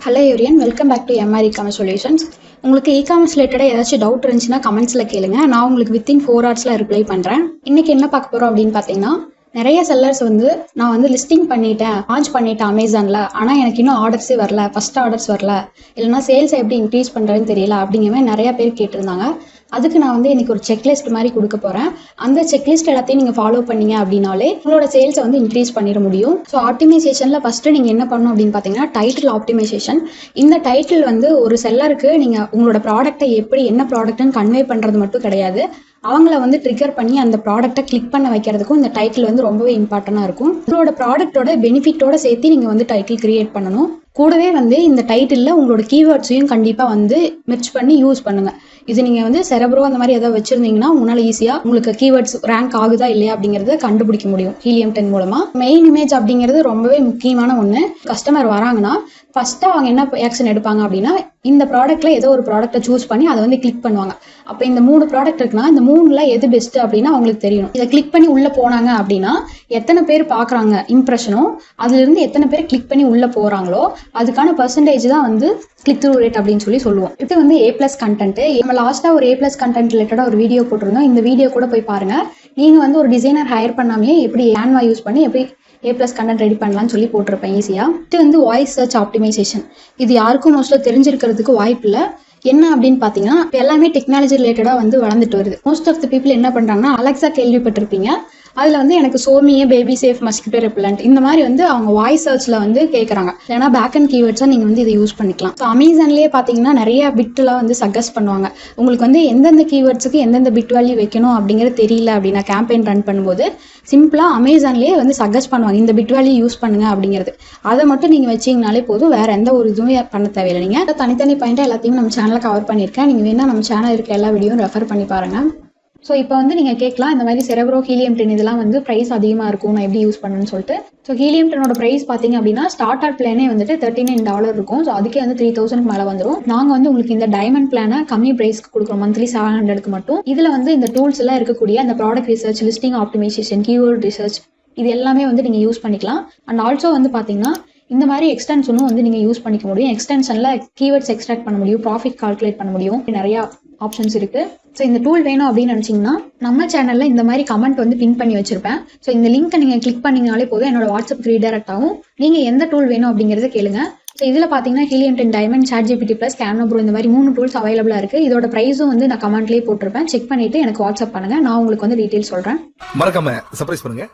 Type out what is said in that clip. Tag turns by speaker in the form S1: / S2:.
S1: Hello everyone, welcome back to MR e-commerce solutions. உங்களுக்கு e-commerce ரிலேட்டடாக ஏதாச்சும் டவுட் இருந்துச்சுன்னா கமெண்ட்ஸில் கேளுங்க. நான் உங்களுக்கு வித்தின் 4 ஹவர்ஸில் ரிப்ளை பண்ணுறேன். இன்றைக்கி என்ன பார்க்க போகிறோம் அப்படின்னு பார்த்தீங்கன்னா, நிறைய செல்லர்ஸ் நான் லிஸ்டிங் பண்ணிட்டேன், லான்ச் பண்ணிட்டேன் அமேசானில், ஆனால் எனக்கு இன்னும் ஆர்டர்ஸே வரல, ஃபஸ்ட் ஆர்டர்ஸ் வரல, இல்லைனா சேல்ஸை எப்படி இன்க்ரீஸ் பண்ணுறதுன்னு தெரியல அப்படிங்கிற மாதிரி நிறைய பேர் கேட்டிருந்தாங்க. அதுக்கு நான் இன்னைக்கு ஒரு செக்லிஸ்ட் மாதிரி கொடுக்க போகிறேன். அந்த செக்லிஸ்ட் எல்லாத்தையும் நீங்கள் ஃபாலோ பண்ணீங்க அப்படின்னாலே உங்களோட சேல்ஸை இன்க்ரீஸ் பண்ணிட முடியும். ஸோ ஆப்டிமைசேஷனில் ஃபஸ்ட்டு நீங்கள் என்ன பண்ணணும் அப்படின்னு பார்த்தீங்கன்னா, டைட்டில் ஆப்டிமைசேஷன். இந்த டைட்டில் ஒரு செல்லருக்கு நீங்கள் உங்களோட ப்ராடக்ட்டை எப்படி என்ன ப்ராடக்ட்னு கன்வே பண்ணுறது மட்டும் கிடையாது, அவங்கள ட்ரிகர் பண்ணி அந்த ப்ராடக்ட்டை கிளிக் பண்ண வைக்கிறதுக்கும் இந்த டைட்டில் ரொம்பவே இம்பார்ட்டண்டாக இருக்கும். உங்களோட ப்ராடக்ட்டோட பெனிஃபிட்டோட சேர்த்து நீங்கள் டைட்டில் கிரியேட் பண்ணணும். கூடவே இந்த டைட்டிலில் உங்களோட கீவேர்ட்ஸையும் கண்டிப்பாக மெர்ச் பண்ணி யூஸ் பண்ணுங்கள். இது நீங்கள் செரப்ரோ அந்த மாதிரி ஏதாவது வச்சுருந்தீங்கன்னா உங்களால் ஈஸியாக உங்களுக்கு கீவேர்ட்ஸ் ரேங்க் ஆகுதா இல்லையா அப்படிங்கிறத கண்டுபிடிக்க முடியும் ஹீலியம் 10 மூலமாக. மெயின் இமேஜ் அப்படிங்கிறது ரொம்பவே முக்கியமான ஒன்று. கஸ்டமர் வராங்கன்னா ஃபஸ்ட்டு அவங்க என்ன ஆக்ஷன் எடுப்பாங்க அப்படின்னா, இந்த ப்ராடக்ட்டில் ஏதோ ஒரு ப்ராடக்ட்டை சூஸ் பண்ணி அதை கிளிக் பண்ணுவாங்க. அப்போ இந்த 3 ப்ராடக்ட் இருக்குன்னா இந்த 3ல் எது பெஸ்ட்டு அப்படின்னா அவங்களுக்கு தெரியணும். இதை கிளிக் பண்ணி உள்ளே போனாங்க அப்படின்னா எத்தனை பேர் பார்க்குறாங்க இம்ப்ரெஷனும், அதுலேருந்து எத்தனை பேர் கிளிக் பண்ணி உள்ளே போகிறாங்களோ அதுக்கான பர்சன்டேஜ் தான் கிளிக் த்ரூ ரேட் அப்படின்னு சொல்லுவோம். இது A+ கண்டென்ட். நம்ம லாஸ்ட்டாக ஒரு A+ கண்டென்ட் ரிலேட்டடாக ஒரு வீடியோ போட்டிருந்தோம். இந்த வீடியோ கூட போய் பாருங்கள். நீங்கள் ஒரு டிசைனர் ஹையர் பண்ணாமே எப்படி கேன்வா யூஸ் பண்ணி எப்படி A+ கண்டென்ட் ரெடி பண்ணலாம்னு சொல்லி போட்டிருப்பேன் ஈஸியாக. இது வாய்ஸ் சர்ச் ஆப்டிமைசேஷன். இது யாருக்கும் மோஸ்ட்டாக தெரிஞ்சிருக்கிறதுக்கு வாய்ப்பு இல்லை. என்ன அப்படின்னு பார்த்தீங்கன்னா, இப்போ எல்லாமே டெக்னாலஜி ரிலேட்டடாக வளர்ந்துட்டு வருது. மோஸ்ட் ஆஃப் த பீப்புள் என்ன பண்ணுறாங்கன்னா, அலெக்ஸா கேள்விப்பட்டிருப்பீங்க. அதில் எனக்கு சோமியே பேபி சேஃப் மஸ்கிட்டோ ரெப்பலண்ட் இந்த மாதிரி அவங்க வாய்ஸ் சர்ச்சில் கேட்குறாங்க. ஏன்னா பேக் அண்ட் கீவேர்ட்ஸாக நீங்கள் இதை யூஸ் பண்ணிக்கலாம். ஸோ அமேசான்லேயே பார்த்தீங்கன்னா நிறைய பிட்லாம் சஜஸ்ட் பண்ணுவாங்க. உங்களுக்கு எந்தெந்த கீவேர்ட்ஸுக்கு எந்தெந்த பிட் வேல்யூ வைக்கணும் அப்படிங்கிறது தெரியல அப்படின்னா கேம்பெயின் ரன் பண்ணும்போது சிம்பிளாக அமேசான்லேயே சஜஸ்ட் பண்ணுவாங்க, இந்த பிட் வேல்யூ யூஸ் பண்ணுங்க அப்படிங்கிறது. அதை மட்டும் நீங்கள் வச்சிங்கனாலே போதும், வேறு எந்த ஒரு இதுவுமே பண்ண தேவையில்லை. நீங்கள் தனித்தனி பாயிண்ட்டாக எல்லாத்தையும் நம்ம சேனலில் கவர் பண்ணியிருக்கேன். நீங்கள் வேணால் நம்ம சேனல் இருக்க எல்லா வீடியோவும் ரெஃபர் பண்ணி பாருங்கள். ஸோ இப்போ நீங்கள் கேட்கலாம், இந்த மாதிரி செரப்ரோ ஹீலியம் 10 இதெல்லாம் ப்ரைஸ் அதிகமாக இருக்கும், நான் எப்படி யூஸ் பண்ணணும்னு சொல்லிட்டு. ஸோ ஹீலியம் 10ஓட ப்ரைஸ் பார்த்தீங்க அப்படின்னா ஸ்டார்டர் பிளானே $39 இருக்கும். ஸோ அதுக்கே 3000 மேலே வந்துடும். நாங்கள் உங்களுக்கு இந்த டைமண்ட் பிளானை கம்மி ப்ரைஸ்க்கு கொடுக்குறோம், மந்த்லி 700க்கு மட்டும். இதில் இந்த டூல்ஸ் எல்லாம் இருக்கக்கூடிய அந்த product research, listing optimisation, keyword research இது எல்லாமே நீங்கள் யூஸ் பண்ணிக்கலாம். அண்ட் ஆல்சோ பார்த்தீங்கன்னா இந்த மாதிரி எக்ஸ்டென்ஷனும் நீங்கள் யூஸ் பண்ணிக்க முடியும். எக்ஸ்டென்ஷனில் கீவேர்ட்ஸ் எக்ஸ்ட்ராக்ட் பண்ண முடியும், ப்ராஃபிட் கால்குலேட் பண்ண முடியும், நிறையா ஆப்ஷன்ஸ் இருக்குது. ஸோ இந்த டூல் வேணும் அப்படின்னு நினச்சிங்கன்னா நம்ம சேனலில் இந்த மாதிரி கமெண்ட் பின் பண்ணி வச்சிருப்பேன். ஸோ இந்த லிங்க்கை நீங்கள் கிளிக் பண்ணிங்கனாலே போதும், என்னோட வாட்ஸ்அப் ரீடைரக்ட் ஆகும். நீங்கள் எந்த டூல் வேணும் அப்படிங்கிறத கேளுங்க. ஸோ இதில் பார்த்தீங்கன்னா helium 10 diamond, ChatGPT + Canva bro இந்த மாதிரி 3 டூல்ஸ் அவைலபிளாக இருக்குது. இதோட ப்ரைஸும் நான் கமெண்ட்லேயே போட்டிருப்பேன். செக் பண்ணிவிட்டு எனக்கு வாட்ஸ்அப் பண்ணுங்கள், நான் உங்களுக்கு டீட்டெயில் சொல்கிறேன்.
S2: மறக்காம சர்ப்ரைஸ் பண்ணுங்க.